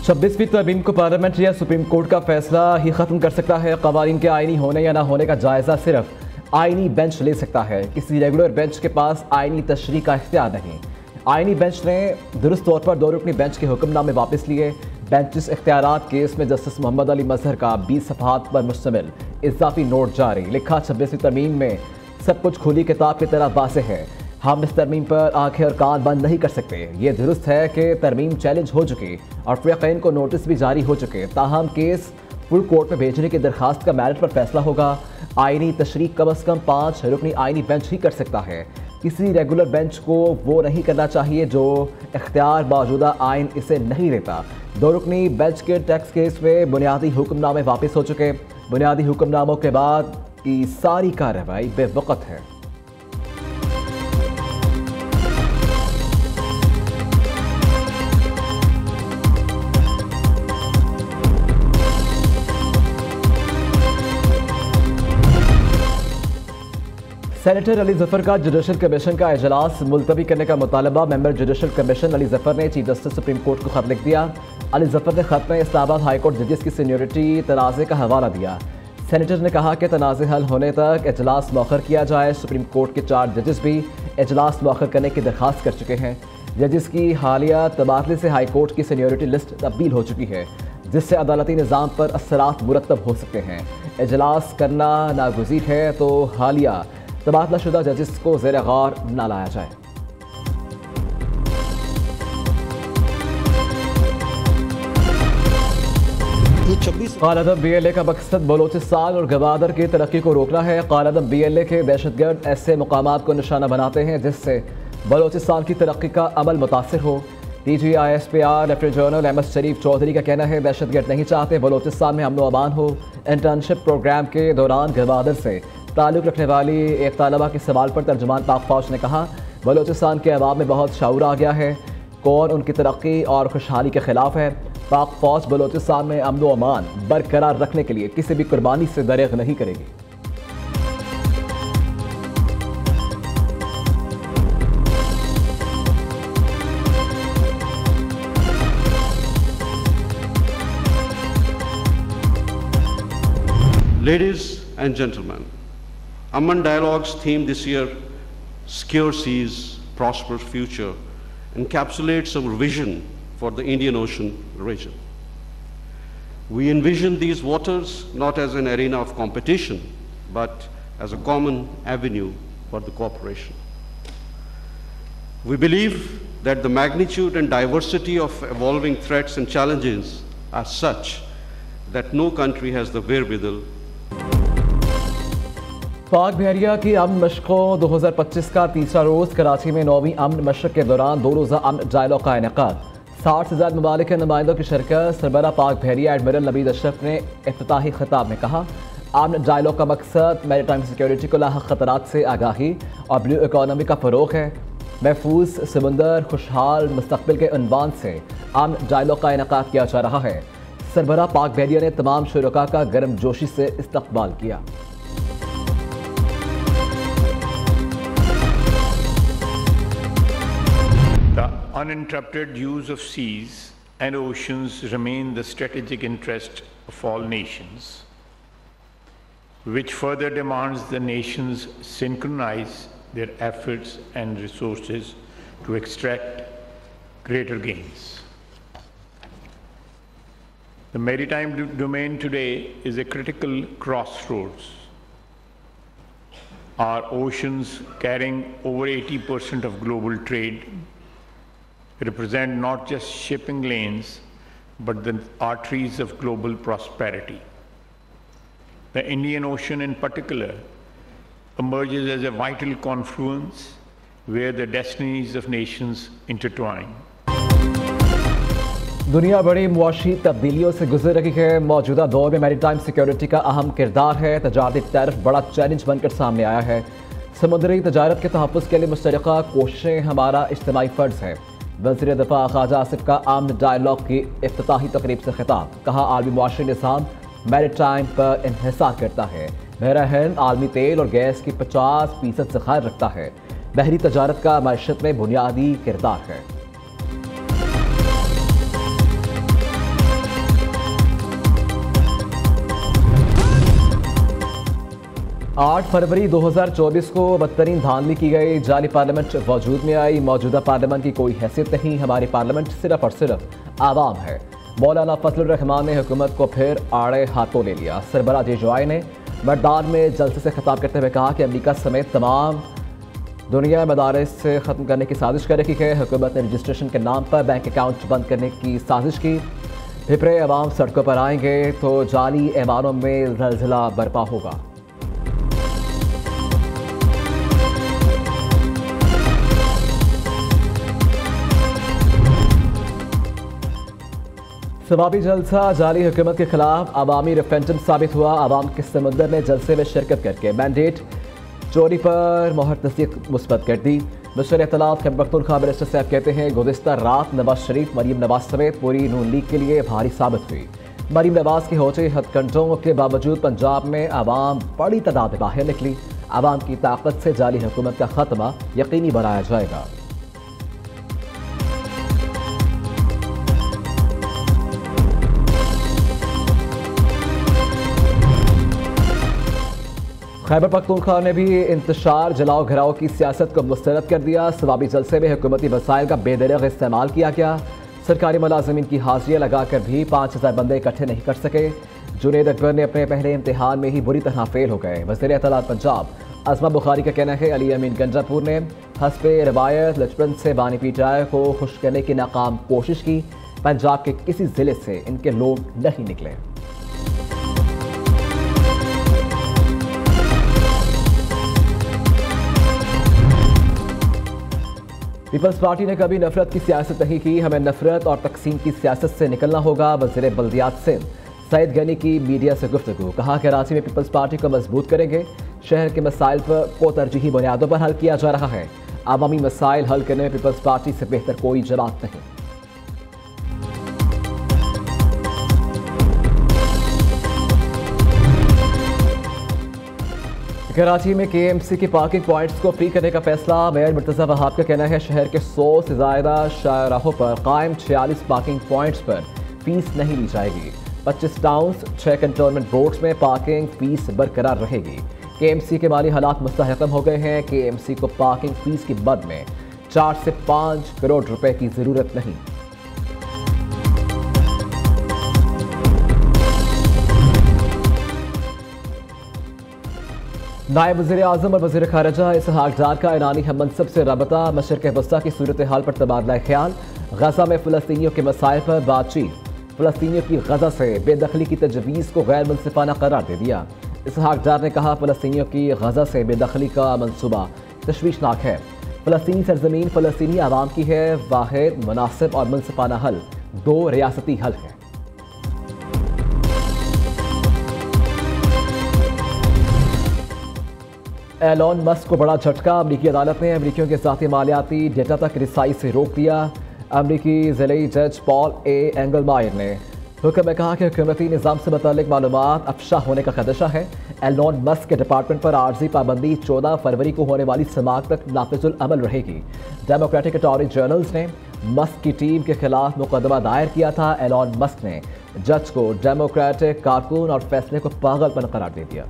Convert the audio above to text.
26वीं तरमीम को पार्लियामेंट या सुप्रीम कोर्ट का फैसला ही ख़त्म कर सकता है। क़वानीन के आइनी होने या ना होने का जायज़ा सिर्फ आइनी बेंच ले सकता है। किसी रेगुलर बेंच के पास आइनी तशरीह का इख्तियार नहीं। आइनी बेंच ने दुरुस्त तौर पर 2 रुकनी बेंच के हुक्मनामे वापस लिए। बेंच जिस इख्तियारात केस में जस्टिस मोहम्मद अली मजहर का 20 सफ़हात पर मुश्तमिल इजाफी नोट जारी। लिखा 26वीं तरमीम में सब कुछ खुली किताब की तरह वाज़ेह है। हम इस तरमीम पर आंखें और कान बंद नहीं कर सकते। ये दुरुस्त है कि तरमीम चैलेंज हो चुकी और फ़रीक़ैन को नोटिस भी जारी हो चुके। ताहम केस फुल कोर्ट में भेजने की दरख्वास्त का मेरिट पर फैसला होगा। आइनी तशरीह कम अज़ कम 5 रुकनी आइनी बेंच ही कर सकता है। किसी रेगुलर बेंच को वो नहीं करना चाहिए जो इख्तियार मौजूदा आइन इसे नहीं देता। 2 रुकनी बेंच के टैक्स केस में बुनियादी हुक्मनामे वापस हो चुके। बुनियादी हुक्मनामों के बाद की सारी कार्रवाई बेवक़्त है। सेनेटर अली जफर का जुडिशल कमीशन का इजलास मुलतवी करने का मुतालबा। Member judicial commission Ali Zafar ने चीफ जस्टिस सुप्रीम कोर्ट को खत लिख दिया। अली जफर ने खत में इस्लामाबाद हाई कोर्ट जजेस की सीनियरिटी तनाज़े का हवाला दिया। सेनेटर ने कहा कि तनाज़े हल होने तक इजलास मौखर किया जाए। सुप्रीम कोर्ट के 4 जजेस भी इजलास मौखर करने की दरख्वास्त कर चुके हैं। जजेस की हालिया तबादले से हाई कोर्ट की सीनियरिटी लिस्ट तब्दील हो चुकी है, जिससे अदालती निज़ाम पर असरात मुरतब हो सकते हैं। इजलास करना नागुज़ीर है तो हालिया तबादला शुदा जजेस को ज़ेर गौर न लाया जाए। कालादम BLA का मकसद बलोचिस्तान और गवादर की तरक्की को रोकना है। कालादम BLA के दहशतगर्द ऐसे मकामात को निशाना बनाते हैं जिससे बलोचिस्तान की तरक्की का अमल मुतासिर हो। DG ISPR lieutenant general Ahmed Sharif Chaudhry का कहना है दहशतगर्द नहीं चाहते बलोचिस्तान में अमन व अमान हो। इंटर्नशिप प्रोग्राम के दौरान गवादर से ताल्लुक़ रखने वाली एक तालबा के सवाल पर तर्जुमान पाक फ़ौज ने कहा बलोचिस्तान के अवाम में बहुत शऊर आ गया है, कौन उनकी तरक्की और खुशहाली के ख़िलाफ़ है। पाक फ़ौज बलोचिस्तान में अमन व अमान बरकरार रखने के लिए किसी भी कुर्बानी से दरेग नहीं करेगी। Ladies and gentlemen, Amman Dialogue's theme this year, Secure Seas, Prosperous Future, encapsulates our vision for the Indian Ocean region. We envision these waters not as an arena of competition, but as a common avenue for the cooperation. We believe that the magnitude and diversity of evolving threats and challenges are such that no country has the wherewithal. पाक बहरिया की अमन मशक़ों 2025 का तीसरा रोज़ कराची में 9वीं अमन मशक़ के दौरान 2 रोज़ा अमन dialogue का इनेकाद। 60 से ज़्यादा ममालिक के नुमाइंदों की शिरकत। सरबराह पाक बहरिया एडमिरल नवीद अशरफ ने इफ्तिताही खिताब में कहा अमन डायलॉग का मकसद मैरीटाइम सिक्योरिटी को लाहक ख़तरात से आगाही और ब्लू इकॉनमी का फ़रोग़ है। महफूज समुंदर खुशहाल मुस्तक़बिल के उन्वान से अमन डायलॉग का इनेकाद किया जा रहा है। सरबराह पाक बहरिया ने तमाम शुरका का गर्म जोशी से इस्तक़बाल किया। The uninterrupted use of seas and oceans remain the strategic interest of all nations, which further demands the nations synchronize their efforts and resources to extract greater gains. The maritime domain today is a critical crossroads. Our oceans, carrying over 80% of global trade, represent not just shipping lanes, but the arteries of global prosperity. The Indian Ocean in particular emerges as a vital confluence where the destinies of nations intertwine. दुनिया बड़ी मुआशी तब्दीलियों से गुजर रही है। मौजूदा दौर में मैरीटाइम सिक्योरिटी का अहम किरदार है। तजारती टैरिफ बड़ा चैलेंज बनकर सामने आया है। समुद्री तजारत के तहफ़्फ़ुज़ के लिए मुश्तरका कोशिशें हमारा इज्तिमाई फ़र्ज़ है। वज़ीर दफ़ा ख्वाजा आसिफ का अमन डायलॉग की इफ्तिताही तकरीब से खिताब। कहा आलमी मुआशरी निज़ाम मैरीटाइम पर इन्हिसार करता है। बहरा हिंद आलमी तेल और गैस की 50% ज़ख़ायर रखता है। बहरी तजारत का मईशत में बुनियादी किरदार है। 8 फरवरी 2024 को बदतरीन धांधली की गई, जाली पार्लियामेंट वजूद में आई। मौजूदा पार्लियामेंट की कोई हैसियत नहीं, हमारी पार्लियामेंट सिर्फ और सिर्फ आवाम है। मौलाना फजलुर रहमान ने हुकूमत को फिर आड़े हाथों ले लिया। सरबराह जेजुआई ने मैदान में जलसे से खिताब करते हुए कहा कि अमेरिका समेत तमाम दुनिया मदारिस से ख़त्म करने की साजिश कर रखी है। हुकूमत ने रजिस्ट्रेशन के नाम पर बैंक अकाउंट बंद करने की साजिश की। फिपरे अवाम सड़कों पर आएंगे तो जाली ऐवानों में ज़लज़ला बरपा होगा। सवाबी जलसा जाली हुकूमत के खिलाफ अवामी रेफरेंडम साबित हुआ। अवाम के समंदर ने जलसे में शिरकत करके मैंडेट चोरी पर मोहर तस्दीक मुस्बत कर दी। मिनिस्टर इत्तलात खैबर पख्तूनख्वा मिनिस्टर साहब कहते हैं गुज़िश्ता रात नवाज शरीफ मरीम नवाज समेत पूरी नून लीग के लिए भारी साबित हुई। मरीम नवाज के होचे हथकंडों के बावजूद पंजाब में अवाम बड़ी तादाद में बाहर निकली। अवाम की ताकत से जाली हुकूमत का खात्मा यकीनी बनाया जाएगा। खैबर पख्तूनख्वा ने भी इंतशार जलाओ घराओ की सियासत को मुस्तरद कर दिया। सवाबी जलसे में हुकूमती वसाइल का बेदरग इस्तेमाल किया गया। सरकारी मुलाजमीन की हाजिरियाँ लगाकर भी 5000 बंदे इकट्ठे नहीं कर सके। जुनेद अकबर ने अपने पहले इम्तिहान में ही बुरी तरह फेल हो गए। वज़ीर इत्तलात पंजाब अज़मा बुखारी का कहना है अली अमीन गंजापुर ने हस्बे रवायत लचपन से बानी पीटाए को खुश करने की नाकाम कोशिश की। पंजाब के किसी ज़िले से इनके लोग नहीं निकले। पीपल्स पार्टी ने कभी नफरत की सियासत नहीं की, हमें नफरत और तकसीम की सियासत से निकलना होगा। वज़ीर बल्दियात सिंध सईद गनी की मीडिया से गुफ्तगू, कहा कराची में पीपल्स पार्टी को मजबूत करेंगे। शहर के मसाइल को तरजीही बुनियादों पर हल किया जा रहा है। आवामी मसाइल हल करने में पीपल्स पार्टी से बेहतर कोई जमात नहीं। कराची में केएमसी की पार्किंग पॉइंट्स को फ्री करने का फैसला। मेयर मुर्तज़ा वहाब का कहना है शहर के 100 से ज़्यादा शाहराहों पर कायम 46 पार्किंग पॉइंट्स पर फीस नहीं ली जाएगी। 25 टाउन्स 6 कंटोनमेंट बोर्ड्स में पार्किंग फीस बरकरार रहेगी। केएमसी के माली हालात मुस्तहकम हो गए हैं। केएमसी को पार्किंग फीस की मद में 4 से 5 करोड़ रुपए की ज़रूरत नहीं। नायब वज़ीर आज़म और वज़ीर ख़ारिजा इसहाक़ डार का ऐलानी हम मनसब से रबता। मशरिक़ वस्ता की सूरत हाल पर तबादला ख्याल। गज़ा में फ़लस्तीनियों के मसाइल पर बातचीत। फ़लस्तीनियों की गज़ा से बेदखली की तजवीज़ को गैर मुनसिफ़ाना करार दे दिया। इसहाक़ डार ने कहा फ़लस्तीनियों की गज़ा से बेदखली का मनसूबा तशवीशनाक है। फ़लस्तीनी सरज़मीन फ़लस्तीनी आवाम की है। वाहिद मुनासिब और मुनसिफ़ाना हल 2 रियासती हल है। एलॉन मस्क को बड़ा झटका। अमरीकी अदालत ने अमरीकियों के ज़ाती मालियाती डेटा तक रिसाई से रोक दिया। अमरीकी ज़िली जज पॉल ए एंगलमायर ने हुक्म में कहा कि हुकूमती निज़ाम से मुताल्लिक़ मालूमात अफशा होने का खदशा है। एलॉन मस्क के डिपार्टमेंट पर आर्जी पाबंदी 14 फरवरी को होने वाली समाअत तक नाफिजुल अमल रहेगी। डेमोक्रेटिक अटॉर्नी जनरल्स ने मस्क की टीम के खिलाफ मुकदमा दायर किया था। एलॉन मस्क ने जज को डेमोक्रेटिक कारकुन और फैसले को पागलपन करार दे दिया।